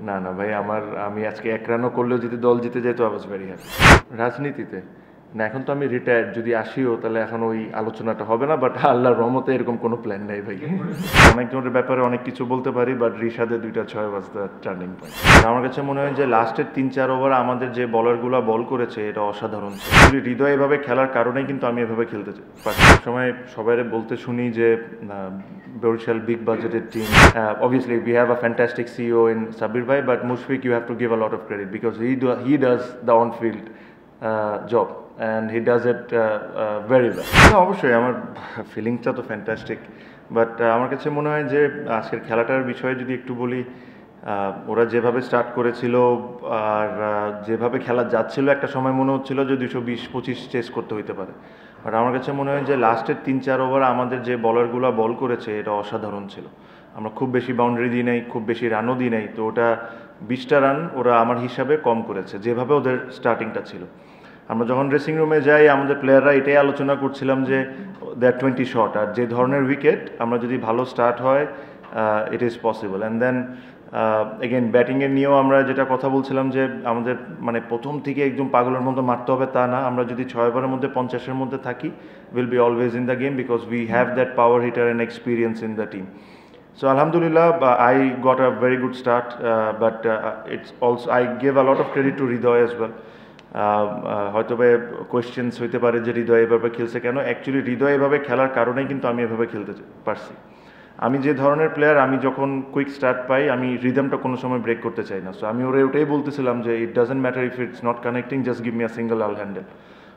না, না ভাই আমি আজকে ১ রানও করলেও যদি দল জিতে যেত I was very happy। রাজনীতিতে? না এখন তো আমি রিটায়ার্ড, যদি আসিও তাহলে এখন ওই আলোচনাটা হবে না, বাট আল্লাহর রহমতে এরকম কোনো প্ল্যান নাই ভাই। অনেকজনের ব্যাপারে অনেক কিছু বলতে পারি, বাট রিশাদের ২টা ৬ ওয়াজ দ্য টার্নিং পয়েন্ট। আমার কাছে মনে হয় যে লাস্টের ৩-৪ ওভার আমাদের যে বলারগুলো বল করেছে এটা অসাধারণ ছিল। হৃদয় এভাবে খেলার কারণেই কিন্তু আমি এভাবে খেলতে চাই। সবসময় সবাই বলতে শুনি যে বরিশাল বিগ বাজেটের team. Obviously we have a fantastic CEO in Sabir bhai, but Mushfiq you have to give a lot of credit because he does the on-field job and he does it very well. অবশ্যই আমার ফিলিংসটা তো fantastic, but আমার কাছে মনে হয় যে আজকের খেলাটার বিষয়ে যদি একটু বলি, ওরা যেভাবে স্টার্ট করেছিল আর যেভাবে খেলা যাচ্ছিল একটা সময় মনে হচ্ছিল যে ২২-২৫ চেস করতে হইতে পারে, বাট আমার কাছে মনে হয় যে লাস্টের ৩-৪ ওভার আমাদের যে বলারগুলো বল করেছে এটা অসাধারণ ছিল। আমরা খুব বেশি বাউন্ডারি দিই নাই, খুব বেশি রানও দিই নাই, তো ওটা ২০টা রান ওরা আমার হিসাবে কম করেছে যেভাবে ওদের স্টার্টিংটা ছিল। আমরা যখন ড্রেসিং রুমে যাই আমাদের প্লেয়াররা এটাই আলোচনা করছিলাম যে দ্যাট 20 শট, আর যে ধরনের উইকেট আমরা যদি ভালো স্টার্ট হয় it is possible. And then again ব্যাটিংয়ের নিয়েও আমরা যেটা কথা বলছিলাম যে আমাদের মানে প্রথম থেকে একদম পাগলের মতো মারতে হবে তা না, আমরা যদি 6 ওভারের মধ্যে 50-এর মধ্যে থাকি will be always in the game because we have that power hitter and experience in the team. So Alhamdulillah, I got a very good start, but it's also I give a lot of credit to Hridoy as well. হয়তো questions হইতে পারে যে হৃদয় এভাবে খেলছে কেন, actually হৃদয় এভাবে খেলার কারণেই কিন্তু আমি এভাবে খেলতে পারছি। আমি যে ধরনের প্লেয়ার, আমি যখন কুইক স্টার্ট পাই আমি রিদমটা কোনো সময় ব্রেক করতে চাই না। সো আমি ওটাই বলতেছিলাম যে it doesn't matter if it's not connecting, just give me a single Al handle.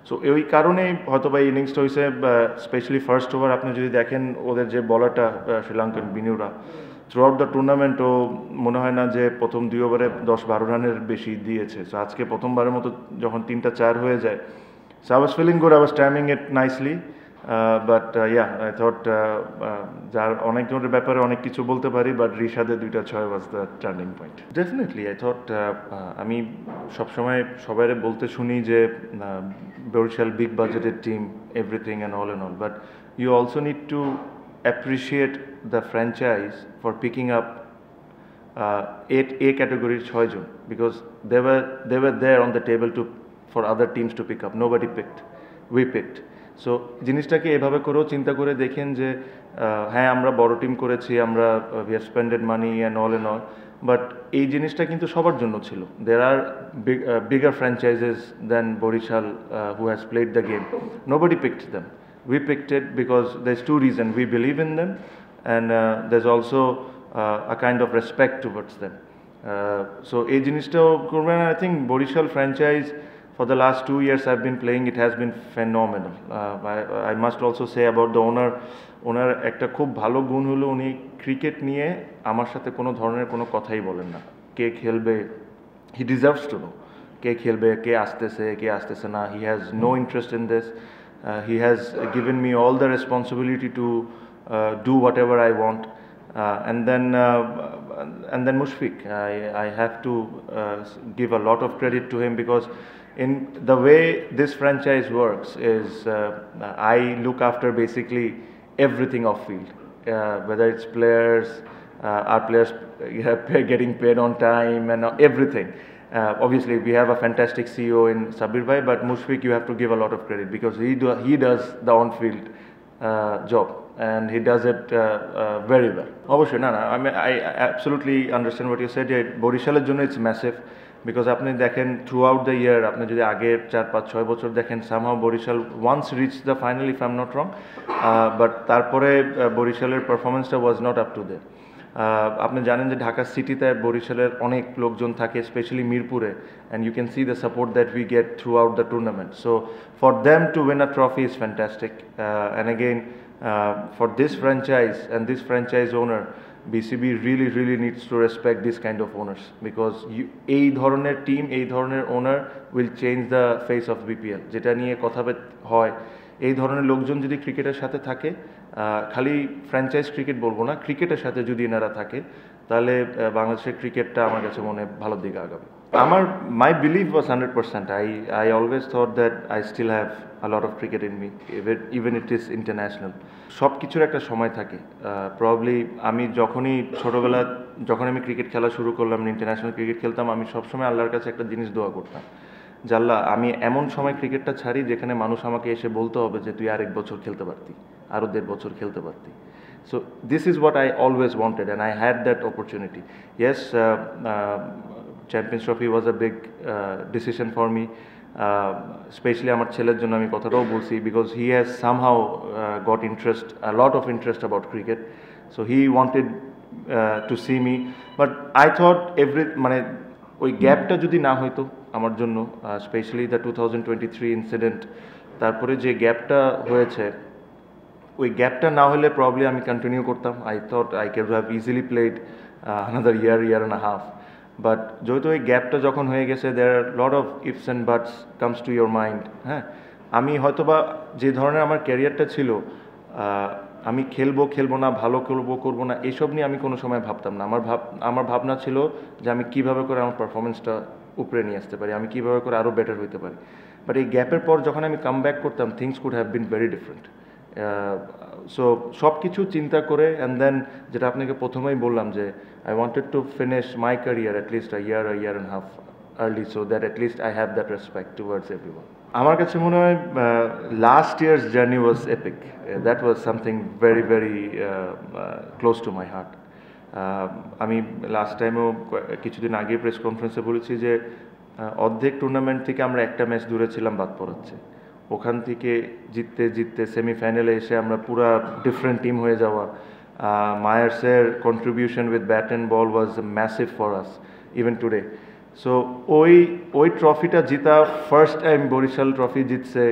So এই কারণেই হয়তো বা ইনিংসটা হয়েছে, স্পেশালি ফার্স্ট ওভার আপনি যদি দেখেন ওদের যে বলারটা Sri Lankan Binura through out the tournament, ও মনে হয় না যে প্রথম 2 ওভারে 10-12 রানের বেশি দিয়েছে। সো আজকে প্রথমবারের মতো যখন 3টা 4 হয়ে যায়, so I was feeling good, I was timing it nicely, but I thought যার অনেকজনের ব্যাপারে অনেক কিছু বলতে পারি, বাট রিশাদের 2টা 6 was the turning point. Definitely I thought আমি সবসময় সবাই বলতে শুনি যে বরিশাল বিগ বাজেটের team, everything and all, but you also need to appreciate the franchise for picking up 8 A category 6 জন, because they were there on the table for other teams to pick up. Nobody picked, we picked. So জিনিসটাকে এভাবে করেও চিন্তা করে দেখেন যে হ্যাঁ আমরা বড় টিম করেছি, আমরা we have spended money and all, but এই জিনিসটা কিন্তু সবার জন্য ছিল। There are bigger franchises than Borishal who has played the game. Nobody picked them. We picked it because there's 2 reasons. We believe in them, and there's also a kind of respect towards them. So এই জিনিসটাও করবেন। I think Borishal franchise for the last 2 years I've been playing, it has been phenomenal. I must also say about the owner. ওনার একটা খুব ভালো গুণ হলো উনি cricket নিয়ে আমার সাথে কোনো ধরনের কোনো কথাই বলেন না। কে খেলবে, he deserves to know কে খেলবে, কে আসতেছে না। He has no interest in this. He has given me all the responsibility to do whatever I want, and then Mushfiq, I have to give a lot of credit to him because in the way this franchise works is I look after basically everything off field, whether it's players, our players getting paid on time and everything. Obviously we have a fantastic CEO in Sabir bhai, but Mushfiq you have to give a lot of credit because he does the on-field job and he does it very well. অবশ্যই না, I mean I absolutely understand what you said. বরিশালের জন্য it's massive because আপনি দেখেন throughout the year, আপনি যদি আগের 4-5-6 বছর দেখেন, somehow Barishal once reached the final if I'm not wrong, but তারপরে বরিশালের পারফরমেন্সটা was not up to there. আপনি জানেন যে ঢাকা সিটিতে বরিশালের অনেক লোকজন থাকে, স্পেশালি মিরপুরে, and you can see the support that we get throughout the tournament. So for them to win a trophy is fantastic, and again for this franchise and this franchise owner, BCB really needs to respect this kind of owners because এই ধরনের team, এই ধরনের ওনার will change the face of BPL. যেটা নিয়ে কথা হয়, এই ধরনের লোকজন যদি ক্রিকেটের সাথে থাকে, খালি ফ্র্যাঞ্চাইজ ক্রিকেট বলবো না, ক্রিকেটের সাথে যদি এনারা থাকে তাহলে বাংলাদেশের ক্রিকেটটা আমার কাছে মনে ভালোর দিকে আগাবে। My belief was 100%. I always thought that I still have a lot of cricket in me, even it is international. সব কিছুর একটা সময় থাকে। প্রবাবলি আমি যখনই ছোটোবেলা যখন আমি ক্রিকেট খেলা শুরু করলাম, ইন্টারন্যাশনাল ক্রিকেট খেলতাম, আমি সবসময় আল্লাহর কাছে একটা জিনিস দোয়া করতাম যে আল্লাহ, আমি এমন সময় ক্রিকেটটা ছাড়ি যেখানে মানুষ আমাকে এসে বলতে হবে যে তুই আরেক বছর খেলতে পারতি, আরও 1.5 বছর খেলতে পারতি। So this is what I always wanted, and I had that opportunity. Yes, Champions Trophy was a big decision for me, especially আমার ছেলের জন্য আমি কথাটাও বলছি, because he has somehow got interest, a lot of interest about cricket, so he wanted to see me, but I thought মানে ওই গ্যাপটা যদি না হইতো আমার জন্য, স্পেশালি দ্য 2023 ইনসিডেন্ট, তারপরে যে গ্যাপটা হয়েছে, ওই গ্যাপটা না হলে প্রবলি আমি কন্টিনিউ করতাম। I thought I can have easily played another year and a half, but যেহেতু ওই গ্যাপটা যখন হয়ে গেছে, there are lot of ifs and buts comes to your mind. হ্যাঁ, আমি হয়তোবা যে ধরনের আমার ক্যারিয়ারটা ছিল, আমি খেলবো না, ভালো করবো না, এইসব নিয়ে আমি কোনো সময় ভাবতাম না। আমার ভাবনা ছিল যে আমি কীভাবে করে আমার পারফরমেন্সটা উপরে নিয়ে আসতে পারি, আমি কীভাবে করে আরও বেটার হইতে পারি। বাট এই গ্যাপের পর যখন আমি কাম ব্যাক করতাম, things could have been very different. So সব কিছু চিন্তা করে, অ্যান্ড দেন যেটা আপনাকে প্রথমেই বললাম যে I wanted to finish my career at least a year and half early, so that at least I have that respect towards everyone. আমার কাছে মনে হয় last years journey was epic. That was something very very close to my heart. আমি last টাইমেও কিছুদিন আগে press কনফারেন্সে বলেছি যে অর্ধেক টুর্নামেন্ট থেকে আমরা একটা ম্যাচ দূরে ছিলাম বাদ পড়াচ্ছে, ওখান থেকে জিততে সেমিফাইনালে এসে আমরা পুরা ডিফারেন্ট টিম হয়ে যাওয়া। মায়ার্সের contribution with bat and ball was massive for us even today. So ওই ট্রফিটা জিতা, ফার্স্ট টাইম বরিশাল ট্রফি জিতছে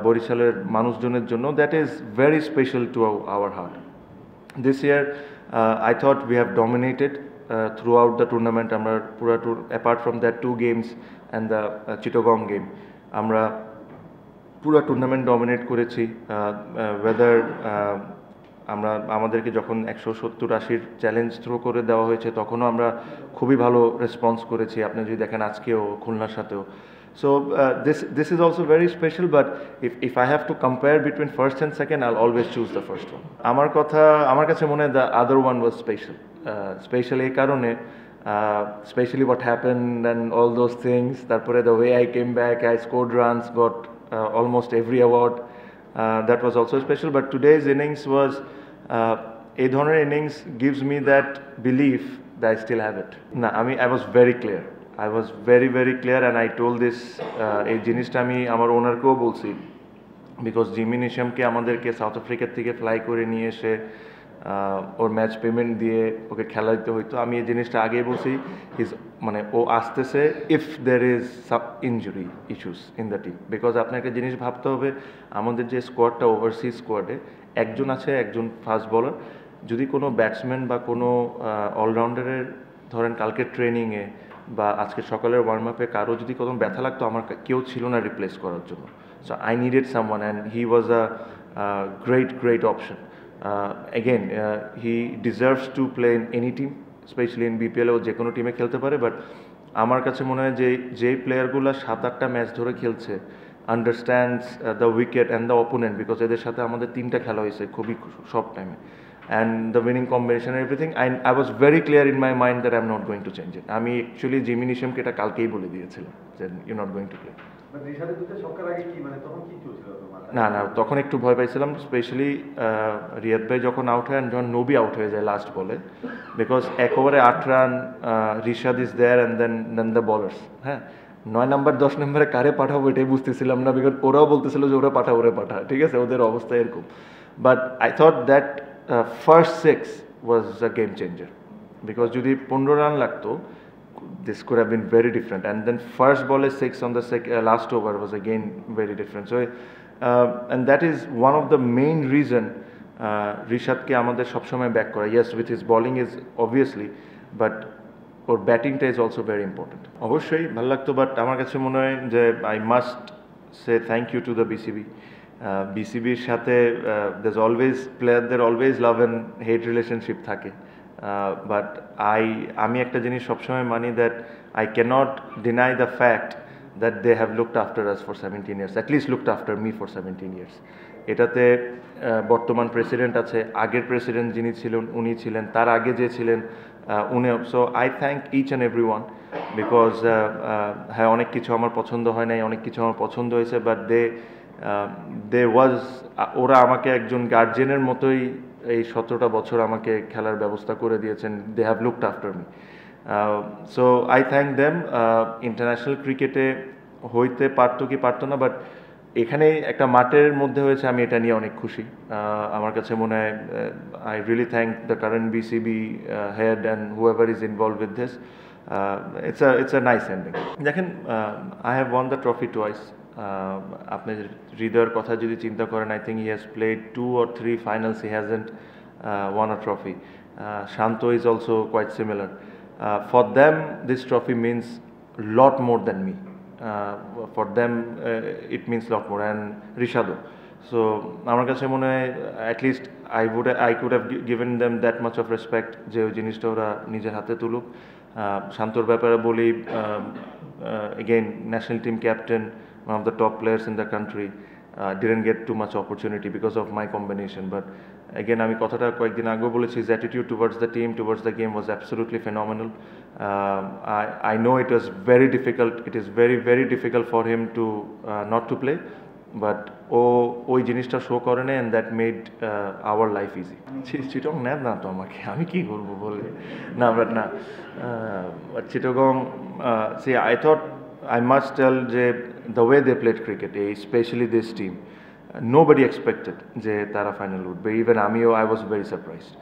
বরিশালের মানুষজনের জন্য, that is very special to our heart. This year I thought we have dominated throughout the tournament. আমরা পুরা apart from that 2 games and the Chittagong game, আমরা পুরা টুর্নামেন্ট ডমিনেট করেছি। ওয়েদার আমাদেরকে যখন 170-80 চ্যালেঞ্জ থ্রো করে দেওয়া হয়েছে, তখনও আমরা খুবই ভালো রেসপন্স করেছি। আপনি যদি দেখেন আজকেও খুলনার সাথেও। So this is also very special, but if I have to compare between first and second, I'll always choose the first one. আমার কাছে মনে হয় the other one was special এই কারণে, especially what happened and all those things. তারপরে the way I came back, I scored runs, got almost every award. That was also special, but today's innings was এই ধরনের innings gives me that belief that I still have it. না, I was very clear. I was very very clear and I told this এই জিনিসটা আমি আমার ওনারকেও বলছি, because Jimmy নিশামকে আমাদেরকে south Africa থেকে ফ্লাই করে নিয়ে এসে ওর ম্যাচ পেমেন্ট দিয়ে ওকে খেলা দিতে হইতো। আমি এই জিনিসটা আগেই বলছি, মানে ও আসতেছে if there is injury issues in the team, because আপনাকে জিনিস ভাবতে হবে, আমাদের যে স্কোয়াডটা ওভারসিজ স্কোয়াডে একজন আছে, একজন ফাস্ট বলার, যদি কোনো ব্যাটসম্যান বা কোনো অলরাউন্ডারের ধরেন কালকে ট্রেনিংয়ে বা আজকে সকালের ওয়ার্ম আপে কারো যদি কোনো ব্যথা লাগতো, আমার কেউ ছিল না রিপ্লেস করার জন্য। So I needed someone and he was a great option. Again, he deserves to play in any team, especially in BPL, ও যে কোনো টিমে খেলতে পারে, বাট আমার কাছে মনে হয় যে প্লেয়ারগুলো 7-8টা ম্যাচ ধরে খেলছে, understands the wicket and the opponent, because এদের সাথে আমাদের 3টা খেলা হয়েছে খুবই শর্ট টাইমে, and the winning combination everything, I was very clear in my mind that I'm not going to change it. আমি অ্যাকচুয়ালি জিমি নিশামকে এটা কালকেই বলে দিয়েছিলাম যে you not going to play. না, তখন একটু ভয় পাইছিলাম, স্পেশালি রিয়াদ ভাই যখন আউট হয়, যখন নবী আউট হয়ে যায় লাস্ট বলে, বিকজ 1 ওভারে 8 রান, Rishad is there and then the bowlers. হ্যাঁ, 9 নম্বর 10 নম্বরে কারে পাঠাবো এটাই বুঝতেছিলাম না, বিকজ ওরাও বলতেছিল যে ওরা পাঠা, ঠিক আছে, ওদের অবস্থা এরকম। But I thought that first 6 was a game changer, because যদি 15 রান লাগতো, this could have been very different, and then first ball is 6 on the last over was again very different. So and that is one of the main reason রিশাদকে আমাদের সবসময় back করা। Yes, with his bowling is obviously, but ওর ব্যাটিংটা is also very important. অবশ্যই ভালো লাগতো, but আমার কাছে মনে হয় যে I must say thank you to the বিসিবির সাথে there's always প্লেয়ারদের always love and hate relationship থাকে, বাট আমি একটা জিনিস সবসময় মানি, that I can't deny the fact that they have looked after us for 17 years, at least looked after me for 17 years. এটাতে বর্তমান প্রেসিডেন্ট আছে, আগের প্রেসিডেন্ট যিনি ছিলেন উনি ছিলেন, তার আগে যে ছিলেন উনি। So I thank each and every one because হ্যাঁ, অনেক কিছু আমার পছন্দ হয় নাই, অনেক কিছু আমার পছন্দ হয়েছে, বাট দে ওয়াজ, ওরা আমাকে একজন গার্জিয়ানের মতোই এই 17টা বছর আমাকে খেলার ব্যবস্থা করে দিয়েছেন। They have looked after me. So I thank them. International ক্রিকেটে হইতে পারতো কি পারতো না, বাট এখানে একটা মাঠের মধ্যে হয়েছে, আমি এটা নিয়ে অনেক খুশি। আমার কাছে মনে হয় I really thank the current BCB head and whoever is involve with this. It's a nice ending. দেখেন, I have won the trophy twice. আপনি হৃদয়ের কথা যদি চিন্তা করেন, I think he has played 2 or 3 finals, he hasn't won a trophy. Shanto is also quite similar. For them, this trophy means lot more than me. For them, it means lot more. And Rishado. So, আমার কাছে মনে হয় at least I could have given them that much of respect যে ওই জিনিসটা ওরা নিজের হাতে তুলুক। শান্তর ব্যাপারে বলি, again, national team captain, one of the top players in the country, didn't get too much opportunity because of my combination. But again, আমি কথাটা কয়েকদিন আগেও বলেছি, his attitude towards the team, towards the game was absolutely phenomenal. I know it was very difficult. It is very, very difficult for him to not to play. But ওই জিনিসটা show করে না, and that made our life easy. চিটং নেন না তো আমাকে, আমি কি করবো বলে না, বাট না, Chittagong, see, I thought I must tell যে the way they played cricket, especially this team, nobody expected যে তারা ফাইনাল উঠবে। Even আমিও, I was very surprised.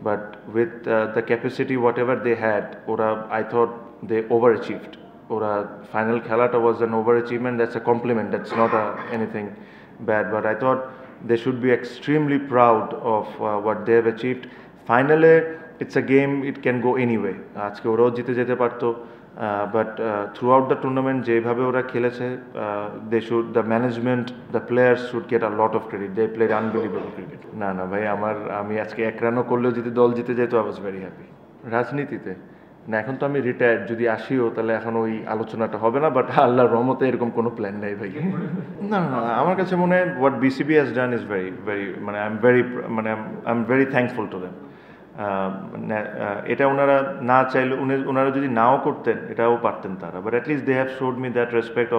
But with the capacity whatever they had, ওরা, I thought they overachieved. ওরা final খেলাটা was an overachievement. That's a compliment. That's not anything bad. But I thought they should be extremely proud of what they have achieved. Finally, it's a game, it can go anyway. আজকে ওরাও জিতে যেতে পারতো, but throughout the tournament যেভাবে ওরা খেলেছে, they should, the management, the players should get a lot of credit. They played unbelievable cricket. না ভাই, আমি আজকে 1 রানও করলেও যদি দল জিতে যেত, I was very happy. রাজনীতিতে না, এখন তো আমি রিটায়ার্ড, যদি আসিও তাহলে এখন ওই আলোচনাটা হবে না, বাট আল্লাহর রহমতে এরকম কোনো প্ল্যান নেই ভাই। না, আমার কাছে মনে হয় what BCB has done is very, very, মানে I'm very thankful to them. এটা ওনারা না চাইলে, ওনারা যদি নাও করতেন এটাও পারতেন তারা, but at least they have showed me that respect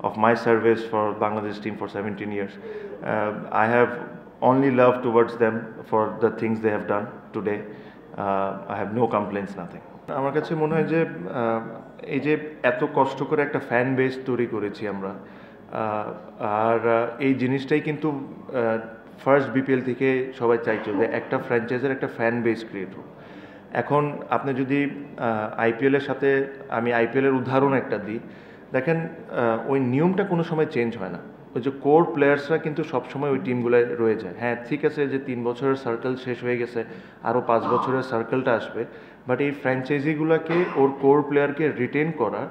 of my service for Bangladesh team for 17 years. I have only love towards them for the things they have done today. I have no complaints, nothing. আমার কাছে মনে হয় যে এই যে এত কষ্ট করে একটা ফ্যান বেস তৈরি করেছি আমরা, আর এই জিনিসটাই কিন্তু ফার্স্ট বিপিএল থেকে সবাই চাইছে যে একটা ফ্র্যাঞ্চাইজের একটা ফ্যান বেস ক্রিয়েট হোক। এখন আপনি যদি আইপিএলের সাথে, আমি আইপিএলের উদাহরণ একটা দিই, দেখেন ওই নিয়মটা কোনো সময় চেঞ্জ হয় না। ওই যে কোর প্লেয়ার্সরা কিন্তু সবসময় ওই টিমগুলোয় রয়ে যায়। হ্যাঁ, ঠিক আছে যে 3 বছরের সার্কেল শেষ হয়ে গেছে, আরও 5 বছরের সার্কেলটা আসবে, বাট এই ফ্র্যাঞ্চাইজিগুলোকে ওর কোর প্লেয়ারকে রিটেন করার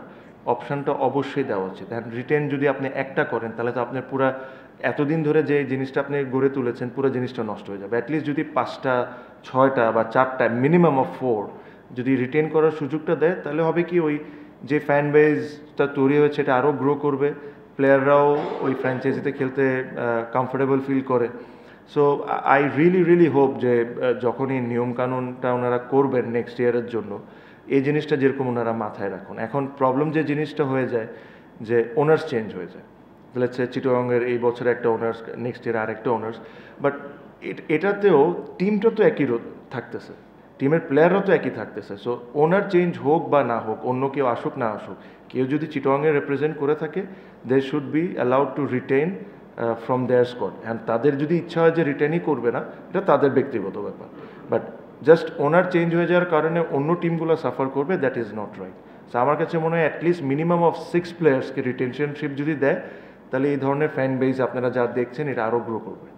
অপশানটা অবশ্যই দেওয়া উচিত। রিটেন যদি আপনি একটা করেন, তাহলে তো আপনার পুরা এতদিন ধরে যে জিনিসটা আপনি গড়ে তুলেছেন, পুরো জিনিসটা নষ্ট হয়ে যাবে। অ্যাটলিস্ট যদি 5টা 6টা বা 4টা মিনিমাম অফ 4 যদি রিটেন করার সুযোগটা দেয়, তাহলে হবে কি, ওই যে ফ্যান বেসটা তৈরি হয়েছে এটা আরও গ্রো করবে, প্লেয়াররাও ওই ফ্র্যাঞ্চাইজিতে খেলতে কমফোর্টেবল ফিল করে। সো আই রিয়েলি হোপ যে যখন এই নিয়মকানুনটা ওনারা করবেন নেক্সট ইয়ারের জন্য, এই জিনিসটা যেরকম ওনারা মাথায় রাখুন। এখন প্রবলেম যে জিনিসটা হয়ে যায় যে ওনার্স চেঞ্জ হয়ে যায়, লেটস সে চিটাগংয়ের এই বছরে একটা ওনার্স, নেক্সট ইয়ার আরেকটা ওনার্স, বাট এটাতেও টিমটা তো একই থাকতেছে, টিমের প্লেয়াররাও তো একই থাকতেছে। সো ওনার চেঞ্জ হোক বা না হোক, অন্য কেউ আসুক না আসুক, কেউ যদি চিটাগংয়ে রিপ্রেজেন্ট করে থাকে, they should be allowed to retain from their squad. And তাদের যদি ইচ্ছা হয় যে রিটেনই করবে না, এটা তাদের ব্যক্তিগত ব্যাপার, বাট জাস্ট ওনার চেঞ্জ হয়ে যাওয়ার কারণে অন্য টিমগুলো সাফার করবে, that is not right. So আমার কাছে মনে হয় অ্যাটলিস্ট মিনিমাম অফ 6 প্লেয়ার্সকে রিটেনশনশিপ যদি দেয়, তাহলে এই ধরনের ফ্যান বেস আপনারা যা দেখছেন এটা আরও গ্রো করবে।